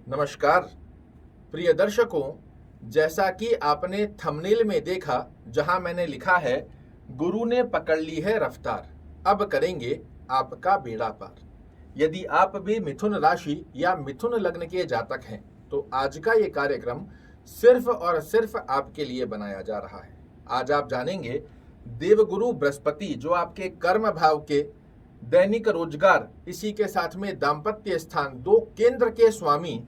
नमस्कार प्रिय दर्शकों, जैसा कि आपने थंबनेल में देखा, जहां मैंने लिखा है गुरु ने पकड़ ली है रफ्तार, अब करेंगे आपका बेड़ा पार। यदि आप भी मिथुन राशि या मिथुन लग्न के जातक हैं तो आज का ये कार्यक्रम सिर्फ और सिर्फ आपके लिए बनाया जा रहा है। आज आप जानेंगे देवगुरु बृहस्पति जो आपके कर्म भाव के दैनिक रोजगार, इसी के साथ में दाम्पत्य स्थान, दो केंद्र के स्वामी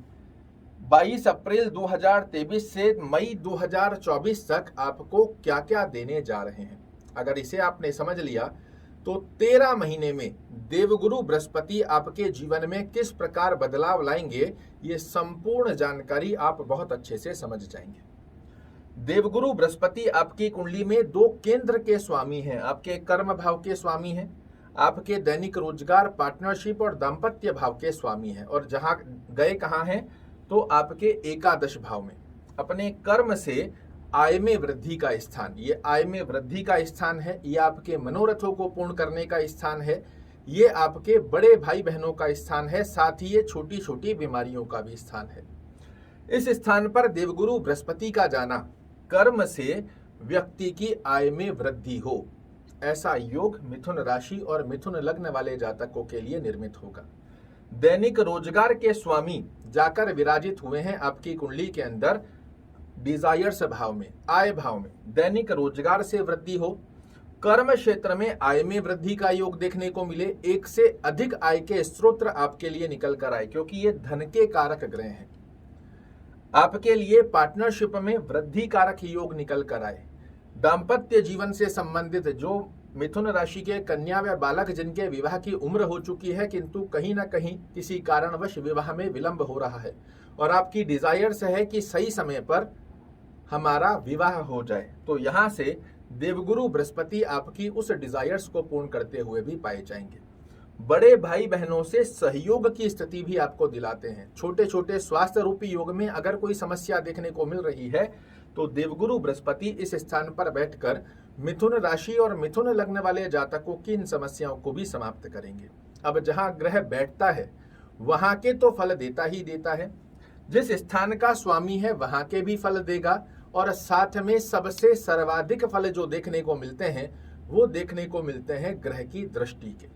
22 अप्रैल 2023 से मई 2024 तक आपको क्या क्या देने जा रहे हैं। अगर इसे आपने समझ लिया तो 13 महीने में देवगुरु बृहस्पति आपके जीवन में किस प्रकार बदलाव लाएंगे, ये संपूर्ण जानकारी आप बहुत अच्छे से समझ जाएंगे। देवगुरु बृहस्पति आपकी कुंडली में दो केंद्र के स्वामी हैं, आपके कर्म भाव के स्वामी हैं, आपके दैनिक रोजगार, पार्टनरशिप और दाम्पत्य भाव के स्वामी हैं। और जहां गए कहां हैं तो आपके एकादश भाव में, अपने कर्म से आय में वृद्धि का स्थान। ये आय में वृद्धि का स्थान है, ये आपके मनोरथों को पूर्ण करने का स्थान है, ये आपके बड़े भाई बहनों का स्थान है, साथ ही ये छोटी छोटी बीमारियों का भी स्थान है। इस स्थान पर देवगुरु बृहस्पति का जाना कर्म से व्यक्ति की आय में वृद्धि हो, ऐसा योग मिथुन राशि और मिथुन लग्न वाले जातकों के लिए निर्मित होगा। दैनिक रोजगार के स्वामी जाकर विराजित हुए हैं आपकी कुंडली के अंदर डिजायर्स भाव में, आय भाव में। दैनिक रोजगार से वृद्धि हो, कर्म क्षेत्र में आय में वृद्धि का योग देखने को मिले, एक से अधिक आय के स्रोत आपके लिए निकल कर आए, क्योंकि ये धन के कारक ग्रह हैं। आपके लिए पार्टनरशिप में वृद्धि कारक योग निकल कर आए। दाम्पत्य जीवन से संबंधित जो मिथुन राशि के कन्या व बालक जिनके विवाह की उम्र हो चुकी है, किंतु कहीं ना कहीं किसी कारणवश विवाह में विलंब हो रहा है और आपकी डिजायर्स है कि सही समय पर हमारा विवाह हो जाए, तो यहां से देवगुरु बृहस्पति आपकी उस डिजायर्स को पूर्ण करते हुए भी पाए जाएंगे। बड़े भाई बहनों से सहयोग की स्थिति भी आपको दिलाते हैं। छोटे छोटे स्वास्थ्य रूपी योग में अगर कोई समस्या देखने को मिल रही है तो देवगुरु बृहस्पति इस स्थान पर बैठकर मिथुन राशि और मिथुन लग्न वाले जातकों की इन समस्याओं को भी समाप्त करेंगे। अब जहां ग्रह बैठता है वहां के तो फल देता ही देता है, जिस स्थान का स्वामी है वहां के भी फल देगा, और साथ में सबसे सर्वाधिक फल जो देखने को मिलते हैं वो देखने को मिलते हैं ग्रह की दृष्टि के।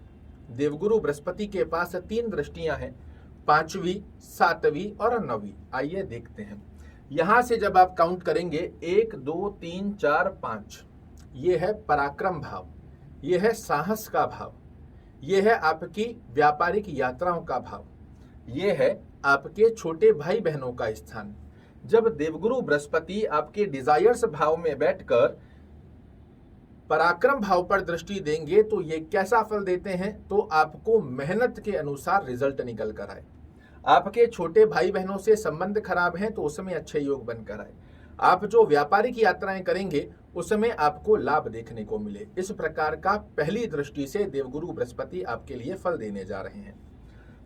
देवगुरु बृहस्पति के पास 3 दृष्टियां हैं, 5वीं, 7वीं और 9वीं। आइए देखते हैं। यहां से जब आप काउंट करेंगे 1 2 3 4 5, ये है पराक्रम भाव, ये है साहस का भाव, ये है आपकी व्यापारिक यात्राओं का भाव, ये है आपके छोटे भाई बहनों का स्थान। जब देवगुरु बृहस्पति आपके डिजायर्स भाव में बैठकर पराक्रम भाव पर दृष्टि देंगे तो ये कैसा फल देते हैं, तो आपको मेहनत के अनुसार रिजल्ट निकल कर आए। आपके छोटे भाई बहनों से संबंध खराब हैं तो उसमें अच्छे योग बनकर आए। आप जो व्यापारिक यात्राएं करेंगे उसमें आपको लाभ देखने को मिले। इस प्रकार का पहली दृष्टि से देवगुरु बृहस्पति आपके लिए फल देने जा रहे हैं।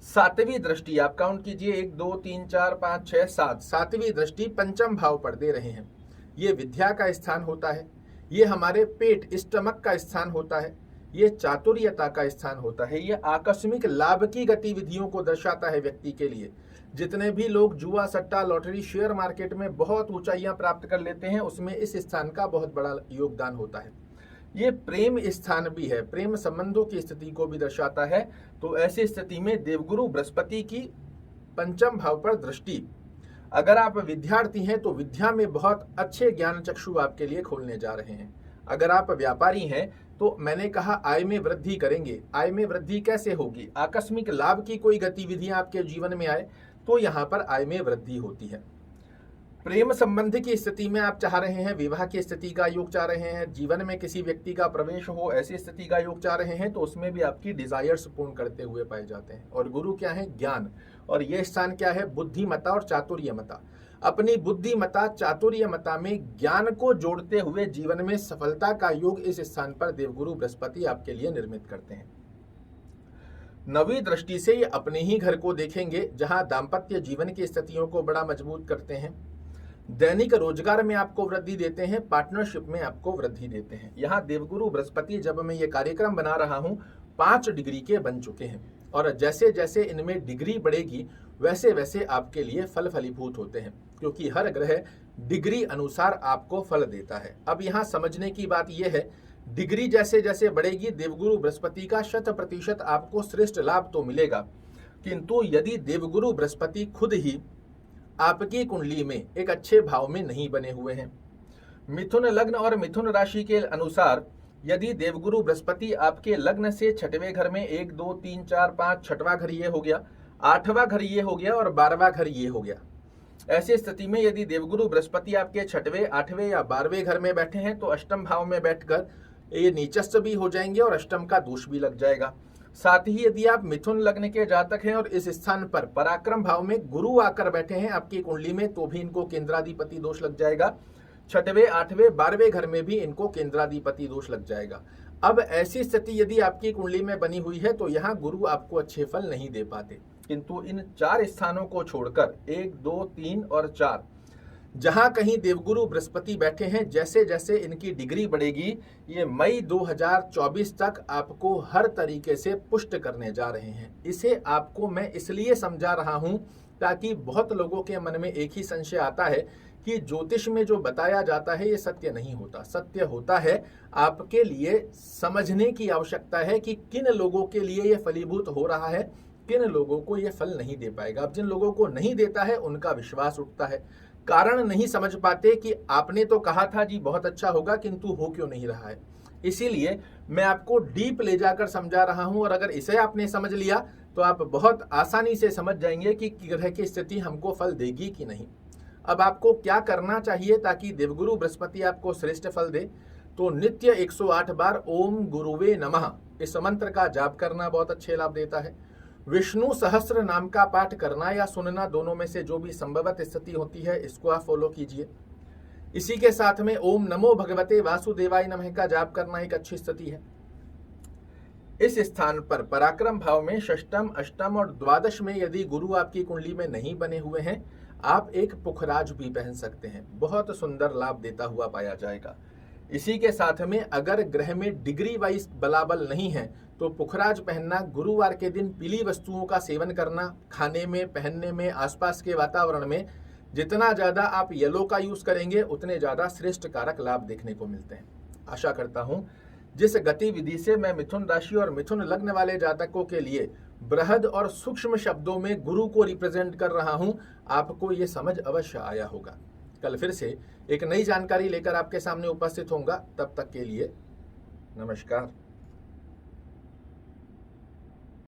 7वीं दृष्टि आप काउंट कीजिए, 1 2 3 4 5 6 7, 7वीं दृष्टि पंचम भाव पर दे रहे हैं। ये विद्या का स्थान होता है, ये हमारे पेट स्टमक का स्थान होता है, ये चातुर्यता का स्थान होता है, ये आकस्मिक लाभ की गतिविधियों को दर्शाता है व्यक्ति के लिए। जितने भी लोग जुआ, सट्टा, लॉटरी, शेयर मार्केट में बहुत ऊंचाइयां प्राप्त कर लेते हैं उसमें इस स्थान का बहुत बड़ा योगदान होता है। ये प्रेम स्थान भी है, प्रेम संबंधों की स्थिति को भी दर्शाता है। तो ऐसी स्थिति में देवगुरु बृहस्पति की पंचम भाव पर दृष्टि, अगर आप विद्यार्थी हैं तो विद्या में बहुत अच्छे ज्ञान चक्षु आपके लिए खोलने जा रहे हैं। अगर आप व्यापारी हैं तो मैंने कहा आय में वृद्धि करेंगे। आय में वृद्धि कैसे होगी? आकस्मिक लाभ की कोई गतिविधियां आपके जीवन में आए तो यहां पर आय में वृद्धि होती है। प्रेम संबंध की स्थिति में आप चाह रहे हैं, विवाह की स्थिति का योग चाह रहे हैं, जीवन में किसी व्यक्ति का प्रवेश हो, ऐसी स्थिति का योग चाह रहे हैं, तो उसमें भी आपकी डिजायर्स पूर्ण करते हुए पाए जाते हैं। और गुरु क्या है? ज्ञान। और यह स्थान क्या है? बुद्धिमता और चातुर्यमता। अपनी बुद्धिमता, चातुर्यमता में ज्ञान को जोड़ते हुए जीवन में सफलता का योग इस स्थान पर देवगुरु बृहस्पति आपके लिए निर्मित करते हैं। 9वीं दृष्टि से ये अपने ही घर को देखेंगे, जहां दाम्पत्य जीवन की स्थितियों को बड़ा मजबूत करते हैं। दैनिक रोजगार में आपको वृद्धि देते हैं, पार्टनरशिप में आपको वृद्धि देते हैं। यहाँ देवगुरु बृहस्पति जब मैं ये कार्यक्रम बना रहा हूँ 5 डिग्री के बन चुके हैं, और जैसे जैसे इनमें डिग्री बढ़ेगी वैसे वैसे आपके लिए फल फलीभूत होते हैं, क्योंकि हर ग्रह डिग्री अनुसार आपको फल देता है। अब यहाँ समझने की बात यह है, डिग्री जैसे जैसे बढ़ेगी देवगुरु बृहस्पति का 100% आपको श्रेष्ठ लाभ तो मिलेगा, किंतु यदि देवगुरु बृहस्पति खुद ही आपकी कुंडली में एक अच्छे भाव में नहीं बने हुए हैं, मिथुन लग्न और मिथुन राशि के अनुसार यदि देवगुरु बृहस्पति आपके लग्न से 6वें घर में 1 2 3 4 5 6वां घर ये हो गया, 8वां घर ये हो गया और 12वां घर ये हो गया, ऐसी स्थिति में यदि देवगुरु बृहस्पति आपके 6वें 8वें या 12वें घर में बैठे हैं तो अष्टम भाव में बैठकर ये नीचस्थ भी हो जाएंगे और अष्टम का दोष भी लग जाएगा। साथ ही यदि आप मिथुन लग्न के जातक हैं और इस स्थान पर पराक्रम भाव में गुरु आकर बैठे हैं आपकी कुंडली में, तो भी इनको केंद्राधिपति दोष लग जाएगा। 6वें 8वें 12वें घर में भी इनको केंद्राधिपति दोष लग जाएगा। अब ऐसी स्थिति यदि आपकी कुंडली में बनी हुई है तो यहाँ गुरु आपको अच्छे फल नहीं दे पाते, किंतु इन 4 स्थानों को छोड़कर 1 2 3 और 4 जहां कहीं देवगुरु बृहस्पति बैठे हैं, जैसे जैसे इनकी डिग्री बढ़ेगी ये मई 2024 तक आपको हर तरीके से पुष्ट करने जा रहे हैं। इसे आपको मैं इसलिए समझा रहा हूं ताकि बहुत लोगों के मन में एक ही संशय आता है कि ज्योतिष में जो बताया जाता है ये सत्य नहीं होता। सत्य होता है, आपके लिए समझने की आवश्यकता है कि किन लोगों के लिए ये फलीभूत हो रहा है, किन लोगों को ये फल नहीं दे पाएगा। अब जिन लोगों को नहीं देता है उनका विश्वास उठता है, कारण नहीं समझ पाते कि आपने तो कहा था जी बहुत अच्छा होगा, किंतु हो क्यों नहीं रहा है। इसीलिए मैं आपको डीप ले जाकर समझा रहा हूं, और अगर इसे आपने समझ लिया तो आप बहुत आसानी से समझ जाएंगे कि ग्रह की स्थिति हमको फल देगी कि नहीं। अब आपको क्या करना चाहिए ताकि देवगुरु बृहस्पति आपको श्रेष्ठ फल दे, तो नित्य 108 बार ओम गुरुवे नमः इस मंत्र का जाप करना बहुत अच्छे लाभ देता है। विष्णु सहस्त्र नाम का पाठ करना या सुनना, दोनों में से जो भी संभवत स्थिति होती है इसको आप फॉलो कीजिए। इसी के साथ में ओम नमो भगवते वासुदेवाय नमः का जाप करना एक अच्छी स्थिति है। इस स्थान पर पराक्रम भाव में षष्टम, अष्टम और द्वादश में यदि गुरु आपकी कुंडली में नहीं बने हुए हैं, आप एक पुखराज भी पहन सकते हैं, बहुत सुंदर लाभ देता हुआ पाया जाएगा। इसी के साथ में अगर ग्रह में डिग्री वाइज बलाबल नहीं है तो पुखराज पहनना, गुरुवार के दिन पीली वस्तुओं का सेवन करना, खाने में, पहनने में, आसपास के वातावरण में जितना ज्यादा आप येलो का यूज करेंगे उतने ज्यादा श्रेष्ठ कारक लाभ देखने को मिलते हैं। आशा करता हूं जिस गतिविधि से मैं मिथुन राशि और मिथुन लग्न वाले जातकों के लिए बृहद और सूक्ष्म शब्दों में गुरु को रिप्रेजेंट कर रहा हूं, आपको ये समझ अवश्य आया होगा। कल फिर से एक नई जानकारी लेकर आपके सामने उपस्थित होऊंगा, तब तक के लिए नमस्कार।